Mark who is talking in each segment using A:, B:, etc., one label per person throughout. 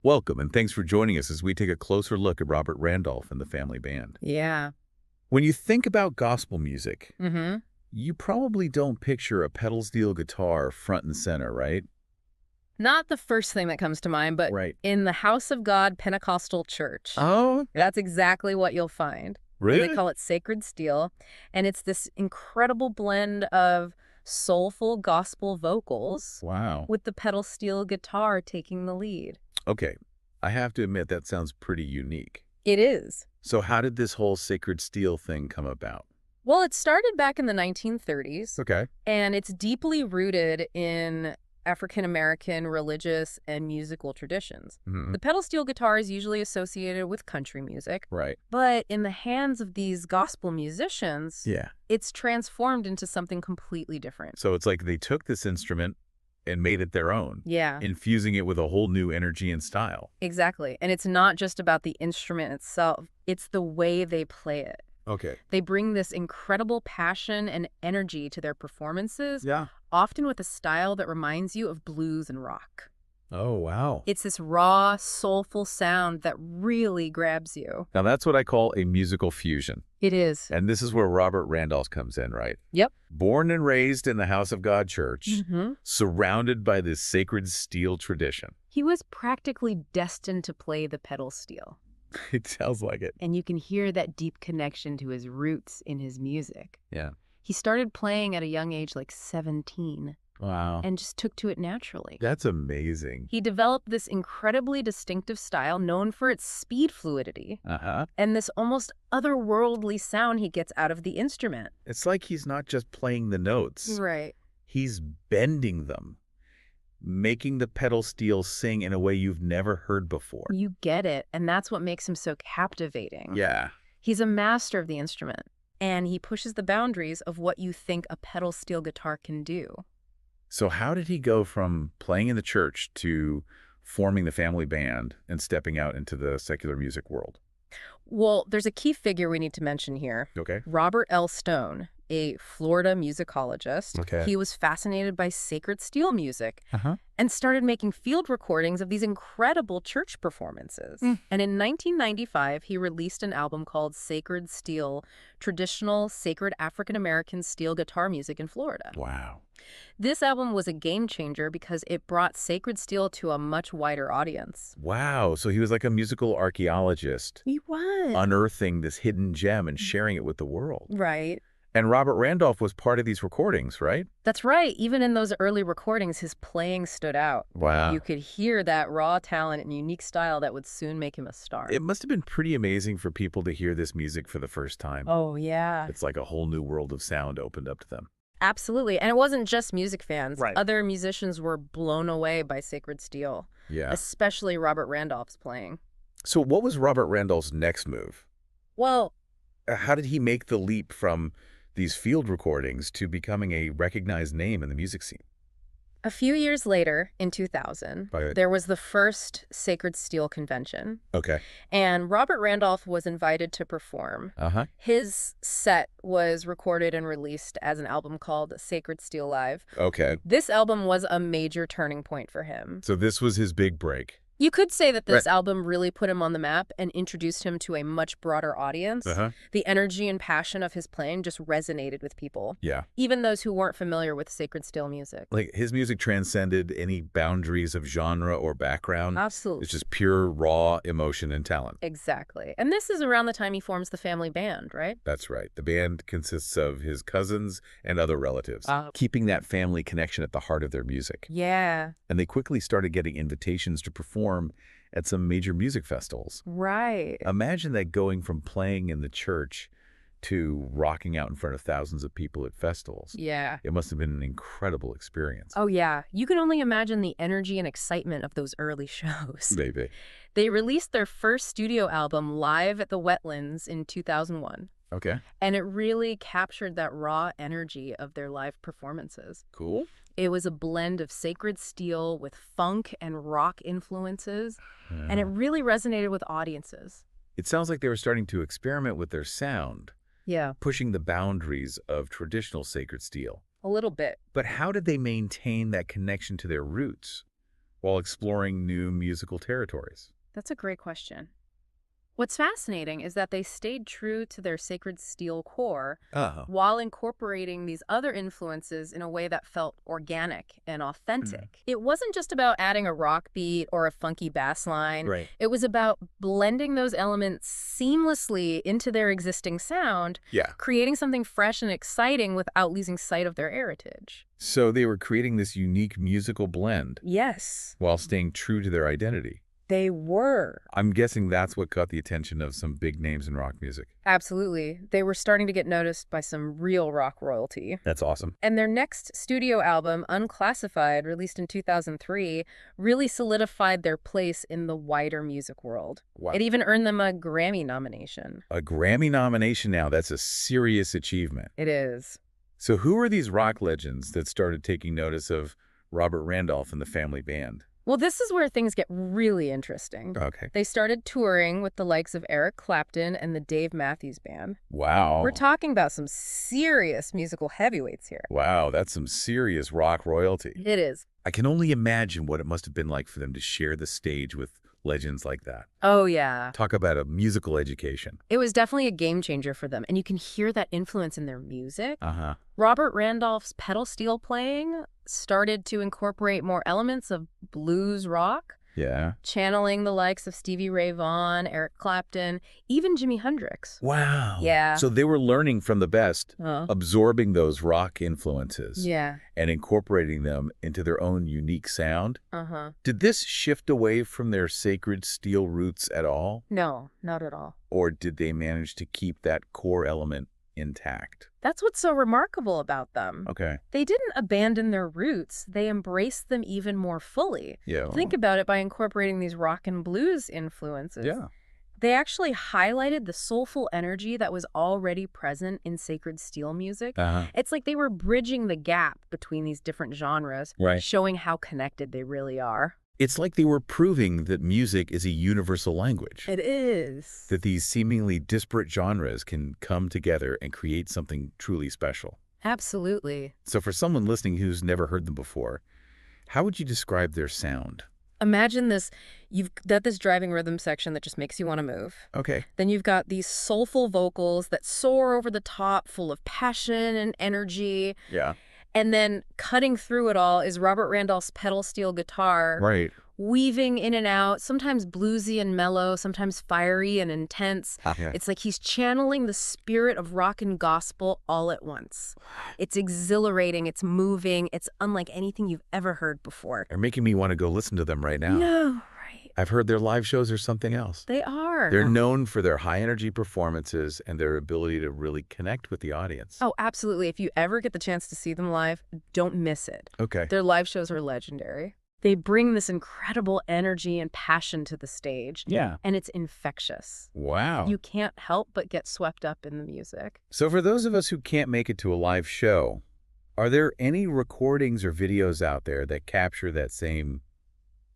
A: Welcome, and thanks for joining us as we take a closer look at Robert Randolph and the family band.
B: Yeah.
A: When you think about gospel music,
B: hmm
A: you probably don't picture a pedal steel guitar front and center, right?
B: Not the first thing that comes to mind, but
A: Right.
B: in the House of God Pentecostal Church,
A: Oh,
B: that's exactly what you'll find. And they
A: really?
B: call it sacred steel. And it's this incredible blend of soulful gospel vocals
A: Wow.
B: with the pedal steel guitar taking the lead.
A: Okay, I have to admit that sounds pretty unique.
B: It is.
A: So how did this whole sacred steel thing come about?
B: Well, it started back in the 1930s,
A: Okay.
B: and it's deeply rooted in African American religious and musical traditions.
A: Hmm.
B: The pedal steel guitar is usually associated with country music,
A: Right.
B: but in the hands of these gospel musicians,
A: Yeah.
B: it's transformed into something completely different.
A: So it's like they took this instrument and made it their own,
B: Yeah,
A: infusing it with a whole new energy and style.
B: exactly. And it's not just about the instrument itself, it's the way they play it.
A: Okay.
B: They bring this incredible passion and energy to their performances,
A: Yeah.
B: often with a style that reminds you of blues and rock.
A: Oh, wow.
B: It's this raw, soulful sound that really grabs you.
A: Now that's what I call a musical fusion.
B: It is.
A: And this is where Robert Randolph comes in, right?
B: Yep.
A: Born and raised in the House of God Church,
B: hmm
A: surrounded by this sacred steel tradition.
B: He was practically destined to play the pedal steel.
A: It sounds like it.
B: And you can hear that deep connection to his roots in his music.
A: Yeah.
B: He started playing at a young age, like 17,
A: Wow.
B: and just took to it naturally.
A: That's amazing.
B: He developed this incredibly distinctive style known for its speed fluidity
A: Uh-huh.
B: and this almost otherworldly sound he gets out of the instrument.
A: It's like he's not just playing the notes.
B: Right.
A: He's bending them, making the pedal steel sing in a way you've never heard before.
B: You get it, and that's what makes him so captivating.
A: Yeah.
B: He's a master of the instrument, and he pushes the boundaries of what you think a pedal steel guitar can do.
A: So how did he go from playing in the church to forming the family band and stepping out into the secular music world?
B: Well, there's a key figure we need to mention here.
A: Okay.
B: Robert L. Stone, a Florida musicologist.
A: Okay.
B: He was fascinated by sacred steel music
A: Uh-huh.
B: and started making field recordings of these incredible church performances. And in 1995, he released an album called Sacred Steel, Traditional Sacred African American Steel Guitar Music in Florida.
A: Wow.
B: This album was a game changer because it brought sacred steel to a much wider audience.
A: Wow. So he was like a musical archaeologist,
B: He was.
A: unearthing this hidden gem and sharing it with the world.
B: Right.
A: And Robert Randolph was part of these recordings, right?
B: That's right. Even in those early recordings, his playing stood out.
A: Wow.
B: You could hear that raw talent and unique style that would soon make him a star.
A: It must have been pretty amazing for people to hear this music for the first time.
B: Oh, yeah.
A: It's like a whole new world of sound opened up to them.
B: Absolutely. And it wasn't just music fans.
A: Right.
B: Other musicians were blown away by Sacred Steel,
A: Yeah.
B: especially Robert Randolph's playing.
A: So what was Robert Randolph's next move?
B: Well,
A: How did he make the leap from these field recordings to becoming a recognized name in the music scene?
B: a few years later, in 2000,
A: By-
B: there was the first Sacred Steel convention,
A: Okay.
B: and Robert Randolph was invited to perform.
A: Uh-huh.
B: His set was recorded and released as an album called Sacred Steel Live.
A: Okay.
B: This album was a major turning point for him.
A: So this was his big break.
B: You could say that this
A: Right.
B: album really put him on the map and introduced him to a much broader audience.
A: Uh-huh.
B: The energy and passion of his playing just resonated with people,
A: Yeah.
B: even those who weren't familiar with Sacred Steel music.
A: Like his music transcended any boundaries of genre or background.
B: Absolutely.
A: It's just pure raw emotion and talent.
B: Exactly. And this is around the time he forms the family band, right?
A: That's right. The band consists of his cousins and other relatives,
B: Uh,
A: keeping that family connection at the heart of their music.
B: Yeah,
A: And they quickly started getting invitations to perform at some major music festivals.
B: right.
A: Imagine that, going from playing in the church to rocking out in front of thousands of people at festivals.
B: Yeah.
A: It must have been an incredible experience.
B: Oh, yeah. You can only imagine the energy and excitement of those early shows.
A: Maybe.
B: They released their first studio album live at the Wetlands in 2001.
A: Okay.
B: And it really captured that raw energy of their live performances.
A: Cool.
B: It was a blend of Sacred Steel with funk and rock influences, and it really resonated with audiences.
A: It sounds like they were starting to experiment with their sound,
B: Yeah,
A: pushing the boundaries of traditional sacred steel.
B: a little bit.
A: But how did they maintain that connection to their roots? while exploring new musical territories?
B: That's a great question. What's fascinating is that they stayed true to their sacred steel core
A: Oh.
B: while incorporating these other influences in a way that felt organic and
A: Mm.
B: authentic. It wasn't just about adding a rock beat or a funky bass line.
A: Right.
B: It was about blending those elements seamlessly into their existing sound,
A: Yeah.
B: creating something fresh and exciting without losing sight of their heritage.
A: So they were creating this unique musical blend
B: Yes,
A: while staying true to their identity.
B: they were.
A: I'm guessing that's what caught the attention of some big names in rock music.
B: Absolutely. They were starting to get noticed by some real rock royalty.
A: That's awesome.
B: And their next studio album, Unclassified, released in 2003, really solidified their place in the wider music world.
A: Wow.
B: It even earned them a Grammy nomination.
A: A Grammy nomination now, that's a serious achievement.
B: It is.
A: So who are these rock legends that started taking notice of Robert Randolph and the family band?
B: Well, this is where things get really interesting.
A: Okay.
B: They started touring with the likes of Eric Clapton and the Dave Matthews Band.
A: Wow.
B: We're talking about some serious musical heavyweights here.
A: Wow, that's some serious rock royalty.
B: It is.
A: I can only imagine what it must have been like for them to share the stage with legends like that.
B: Oh, yeah.
A: Talk about a musical education.
B: It was definitely a game changer for them, and you can hear that influence in their music.
A: Uh-huh.
B: Robert Randolph's pedal steel playing started to incorporate more elements of blues rock,
A: Yeah.
B: channeling the likes of Stevie Ray Vaughan, Eric Clapton, even Jimi Hendrix.
A: Wow.
B: Yeah.
A: So they were learning from the best,
B: Oh.
A: absorbing those rock influences
B: Yeah.
A: and incorporating them into their own unique sound.
B: Uh-huh.
A: Did this shift away from their sacred steel roots at all?
B: No, not at all.
A: Or did they manage to keep that core element intact?
B: That's what's so remarkable about them.
A: Okay.
B: They didn't abandon their roots. They embraced them even more fully.
A: Yeah.
B: Think about it by incorporating these rock and blues influences.
A: Yeah.
B: They actually highlighted the soulful energy that was already present in sacred steel music.
A: Uh-huh.
B: It's like they were bridging the gap between these different genres,
A: Right.
B: showing how connected they really are.
A: It's like they were proving that music is a universal language.
B: It is.
A: That these seemingly disparate genres can come together and create something truly special.
B: Absolutely.
A: So for someone listening who's never heard them before, how would you describe their sound?
B: Imagine this. You've got this driving rhythm section that just makes you want to move.
A: Okay.
B: Then you've got these soulful vocals that soar over the top, full of passion and energy.
A: Yeah.
B: And then cutting through it all is Robert Randolph's pedal steel guitar,
A: Right.
B: weaving in and out, sometimes bluesy and mellow, sometimes fiery and intense.
A: Yeah.
B: It's like he's channeling the spirit of rock and gospel all at once. It's exhilarating, it's moving, it's unlike anything you've ever heard before.
A: They're making me want to go listen to them right now.
B: No, right.
A: I've heard their live shows are something else.
B: They are.
A: They're known for their high-energy performances and their ability to really connect with the audience.
B: Oh, absolutely. If you ever get the chance to see them live, don't miss it.
A: Okay.
B: Their live shows are legendary. They bring this incredible energy and passion to the stage.
A: Yeah.
B: And it's infectious.
A: Wow.
B: You can't help but get swept up in the music.
A: So for those of us who can't make it to a live show, are there any recordings or videos out there that capture that same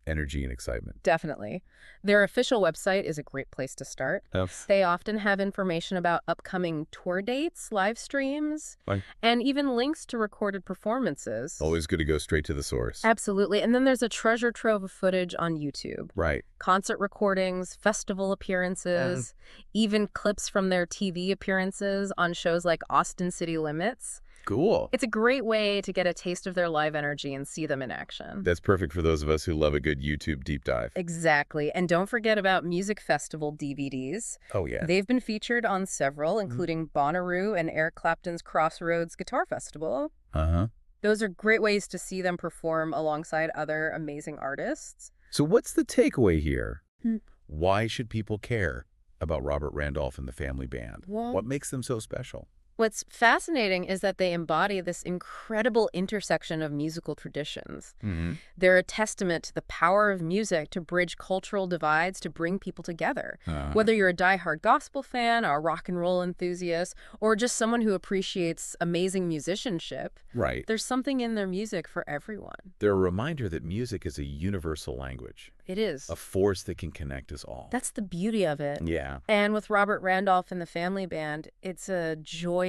A: energy and excitement?
B: Definitely. Their official website is a great place to start.
A: Yes.
B: They often have information about upcoming tour dates, live streams,
A: Fine.
B: and even links to recorded performances.
A: Always good to go straight to the source.
B: Absolutely. And then there's a treasure trove of footage on YouTube.
A: Right.
B: Concert recordings, festival appearances, even clips from their TV appearances on shows like Austin City Limits.
A: Cool.
B: It's a great way to get a taste of their live energy and see them in action.
A: That's perfect for those of us who love a good YouTube deep dive.
B: Exactly. And don't forget about music festival DVDs.
A: Oh, yeah.
B: They've been featured on several, including Bonnaroo and Eric Clapton's Crossroads Guitar Festival.
A: Uh-huh.
B: Those are great ways to see them perform alongside other amazing artists.
A: So what's the takeaway here?
B: Hmm.
A: Why should people care about Robert Randolph and the family band?
B: Well,
A: What makes them so special?
B: what's fascinating is that they embody this incredible intersection of musical traditions.
A: Mm-hmm.
B: They're a testament to the power of music to bridge cultural divides, to bring people together. Whether you're a diehard gospel fan, or a rock and roll enthusiast, or just someone who appreciates amazing musicianship,
A: Right.
B: there's something in their music for everyone.
A: They're a reminder that music is a universal language,
B: It is.
A: a force that can connect us all.
B: That's the beauty of it.
A: Yeah.
B: And with Robert Randolph and the family band, it's a joyous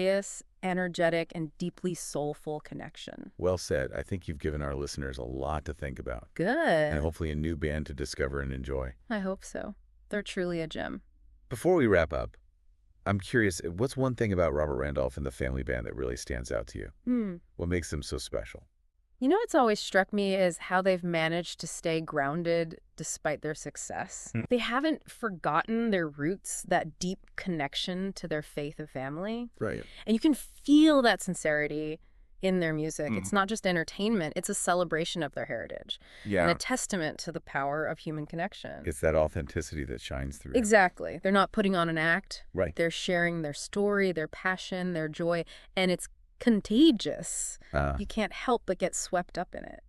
B: energetic, and deeply soulful connection.
A: Well said. I think you've given our listeners a lot to think about, and
B: Good.
A: hopefully a new band to discover and enjoy.
B: I hope so. They're truly a gem.
A: Before we wrap up, I'm curious, what's one thing about Robert Randolph and the Family Band that really stands out to you? What makes them so special?
B: You know what's always struck me is how they've managed to stay grounded despite their success. They haven't forgotten their roots, that deep connection to their faith and family.
A: Right.
B: And you can feel that sincerity in their music. It's not just entertainment, it's a celebration of their heritage and a testament to the power of human connection.
A: It's that authenticity that shines through.
B: Exactly. They're not putting on an act.
A: Right.
B: They're sharing their story, their passion, their joy, and it's contagious. You can't help but get swept up in it.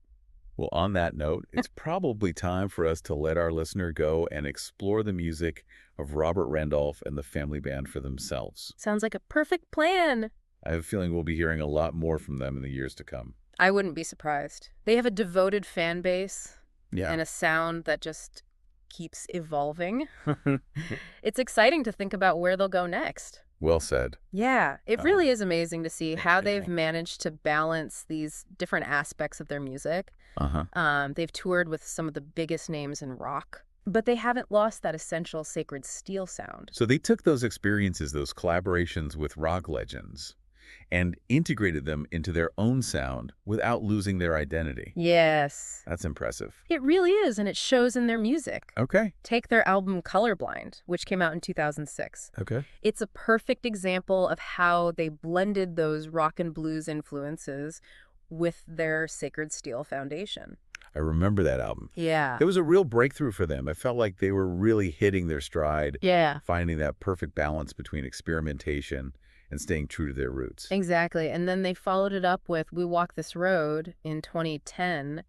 A: Well, on that note, it's probably time for us to let our listener go and explore the music of Robert Randolph and the Family Band for themselves.
B: Sounds like a perfect plan.
A: I have a feeling we'll be hearing a lot more from them in the years to come.
B: I wouldn't be surprised. They have a devoted fan base and a sound that just keeps evolving. It's exciting to think about where they'll go next.
A: Well said.
B: Yeah, it really is amazing to see how they've managed to balance these different aspects of their music. They've toured with some of the biggest names in rock, but they haven't lost that essential sacred steel sound.
A: So they took those experiences, those collaborations with rock legends, and integrated them into their own sound without losing their identity.
B: Yes.
A: That's impressive.
B: It really is, and it shows in their music.
A: Okay.
B: Take their album Colorblind, which came out in 2006.
A: Okay.
B: It's a perfect example of how they blended those rock and blues influences with their sacred steel foundation.
A: I remember that album.
B: Yeah.
A: It was a real breakthrough for them. I felt like they were really hitting their stride, finding that perfect balance between experimentation and staying true to their roots.
B: Exactly. And then they followed it up with We Walk This Road in 2010,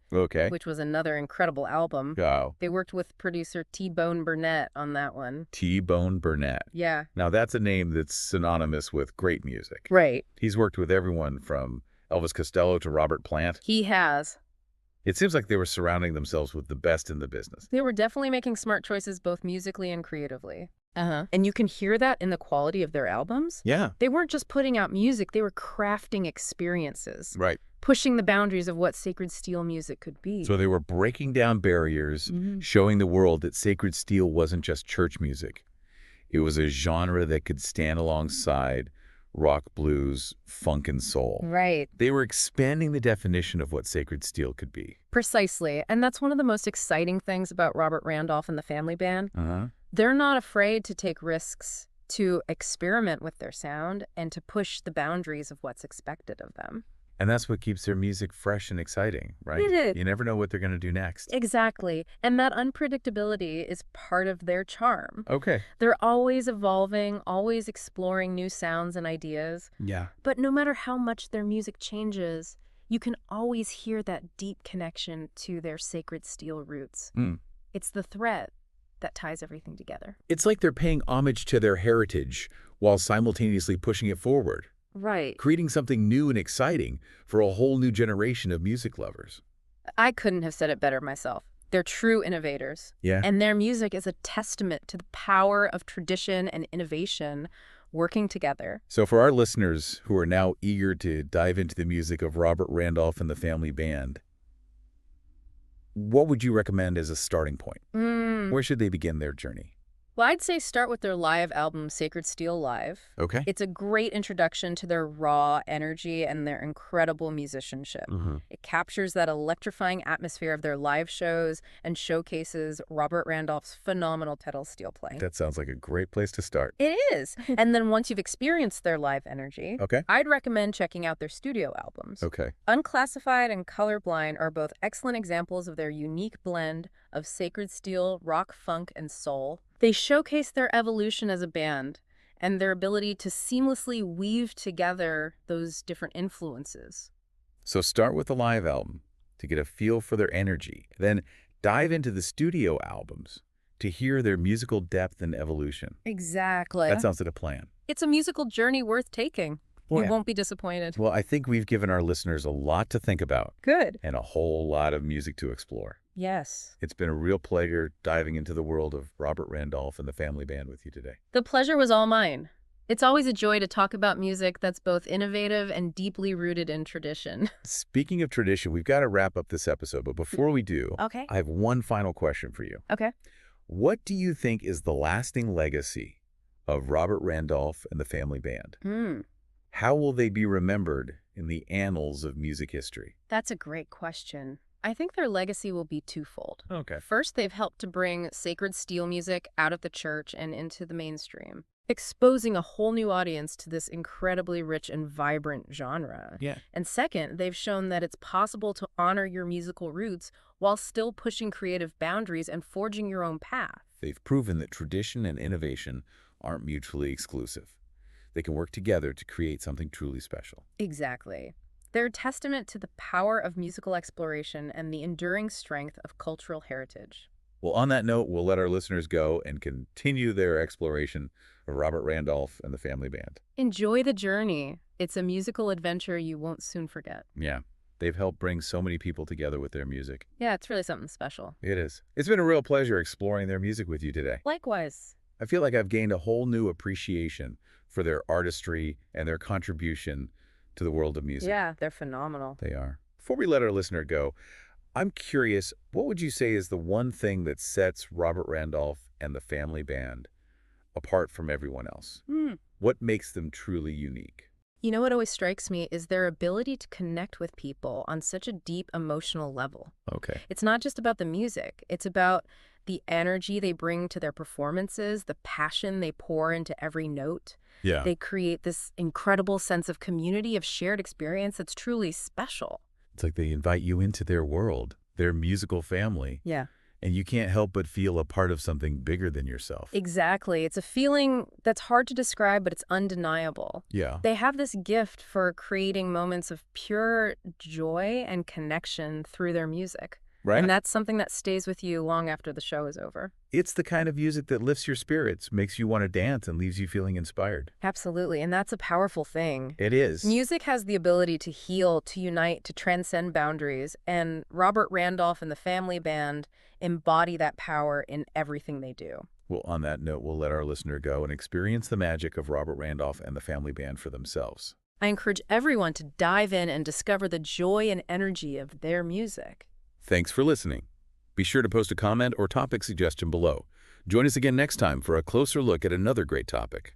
B: which was another incredible album.
A: Wow.
B: They worked with producer T-Bone Burnett on that one.
A: T-Bone Burnett.
B: Yeah.
A: Now, that's a name that's synonymous with great music.
B: Right.
A: He's worked with everyone from Elvis Costello to Robert Plant.
B: He has.
A: It seems like they were surrounding themselves with the best in the business.
B: They were definitely making smart choices both musically and creatively. And you can hear that in the quality of their albums.
A: Yeah.
B: They weren't just putting out music, they were crafting experiences.
A: Right.
B: Pushing the boundaries of what sacred steel music could be.
A: So they were breaking down barriers, showing the world that sacred steel wasn't just church music. It was a genre that could stand alongside rock, blues, funk, and soul.
B: Right.
A: They were expanding the definition of what sacred steel could be.
B: Precisely. And that's one of the most exciting things about Robert Randolph and the Family Band. They're not afraid to take risks, to experiment with their sound, and to push the boundaries of what's expected of them.
A: And that's what keeps their music fresh and exciting, right?
B: It is.
A: You never know what they're going to do next.
B: Exactly. And that unpredictability is part of their charm.
A: Okay.
B: They're always evolving, always exploring new sounds and ideas.
A: Yeah.
B: But no matter how much their music changes, you can always hear that deep connection to their sacred steel roots. It's the thread that ties everything together.
A: It's like they're paying homage to their heritage while simultaneously pushing it forward.
B: Right.
A: Creating something new and exciting for a whole new generation of music lovers.
B: I couldn't have said it better myself. They're true innovators.
A: Yeah.
B: And their music is a testament to the power of tradition and innovation working together.
A: So for our listeners who are now eager to dive into the music of Robert Randolph and the Family Band, what would you recommend as a starting point? Where should they begin their journey?
B: Well, I'd say start with their live album, Sacred Steel Live.
A: Okay.
B: It's a great introduction to their raw energy and their incredible musicianship. It captures that electrifying atmosphere of their live shows and showcases Robert Randolph's phenomenal pedal steel playing.
A: That sounds like a great place to start.
B: It is. And then once you've experienced their live energy, I'd recommend checking out their studio albums.
A: Okay.
B: Unclassified and Colorblind are both excellent examples of their unique blend of sacred steel, rock, funk, and soul. They showcase their evolution as a band and their ability to seamlessly weave together those different influences.
A: So start with the live album to get a feel for their energy. Then dive into the studio albums to hear their musical depth and evolution.
B: Exactly.
A: That sounds like a plan.
B: It's a musical journey worth taking.
A: Well,
B: You won't be disappointed.
A: Well, I think we've given our listeners a lot to think about.
B: Good.
A: And a whole lot of music to explore.
B: Yes.
A: It's been a real pleasure diving into the world of Robert Randolph and the Family Band with you today.
B: The pleasure was all mine. It's always a joy to talk about music that's both innovative and deeply rooted in tradition.
A: Speaking of tradition, we've got to wrap up this episode, but before we do,
B: Okay.
A: I have one final question for you.
B: Okay.
A: What do you think is the lasting legacy of Robert Randolph and the Family Band? How will they be remembered in the annals of music history?
B: That's a great question. I think their legacy will be twofold.
A: Okay.
B: First, they've helped to bring sacred steel music out of the church and into the mainstream, exposing a whole new audience to this incredibly rich and vibrant genre.
A: Yeah.
B: And second, they've shown that it's possible to honor your musical roots while still pushing creative boundaries and forging your own path.
A: They've proven that tradition and innovation aren't mutually exclusive. They can work together to create something truly special.
B: Exactly. They're a testament to the power of musical exploration and the enduring strength of cultural heritage.
A: Well, on that note, we'll let our listeners go and continue their exploration of Robert Randolph and the Family Band.
B: Enjoy the journey. It's a musical adventure you won't soon forget.
A: Yeah, they've helped bring so many people together with their music.
B: Yeah, it's really something special.
A: It is. It's been a real pleasure exploring their music with you today.
B: Likewise.
A: I feel like I've gained a whole new appreciation for their artistry and their contribution to the world of music.
B: Yeah, they're phenomenal.
A: They are. Before we let our listener go, I'm curious, what would you say is the one thing that sets Robert Randolph and the Family Band apart from everyone else? What makes them truly unique?
B: You know what always strikes me is their ability to connect with people on such a deep emotional level.
A: Okay.
B: It's not just about the music. It's about the energy they bring to their performances, the passion they pour into every note.
A: Yeah.
B: They create this incredible sense of community, of shared experience that's truly special.
A: It's like they invite you into their world, their musical family,
B: Yeah.
A: and you can't help but feel a part of something bigger than yourself.
B: Exactly. It's a feeling that's hard to describe, but it's undeniable.
A: Yeah.
B: They have this gift for creating moments of pure joy and connection through their music.
A: Right?
B: And that's something that stays with you long after the show is over.
A: It's the kind of music that lifts your spirits, makes you want to dance, and leaves you feeling inspired.
B: Absolutely. And that's a powerful thing.
A: It is.
B: Music has the ability to heal, to unite, to transcend boundaries. And Robert Randolph and the Family Band embody that power in everything they do.
A: Well, on that note, we'll let our listener go and experience the magic of Robert Randolph and the Family Band for themselves.
B: I encourage everyone to dive in and discover the joy and energy of their music.
A: Thanks for listening. Be sure to post a comment or topic suggestion below. Join us again next time for a closer look at another great topic.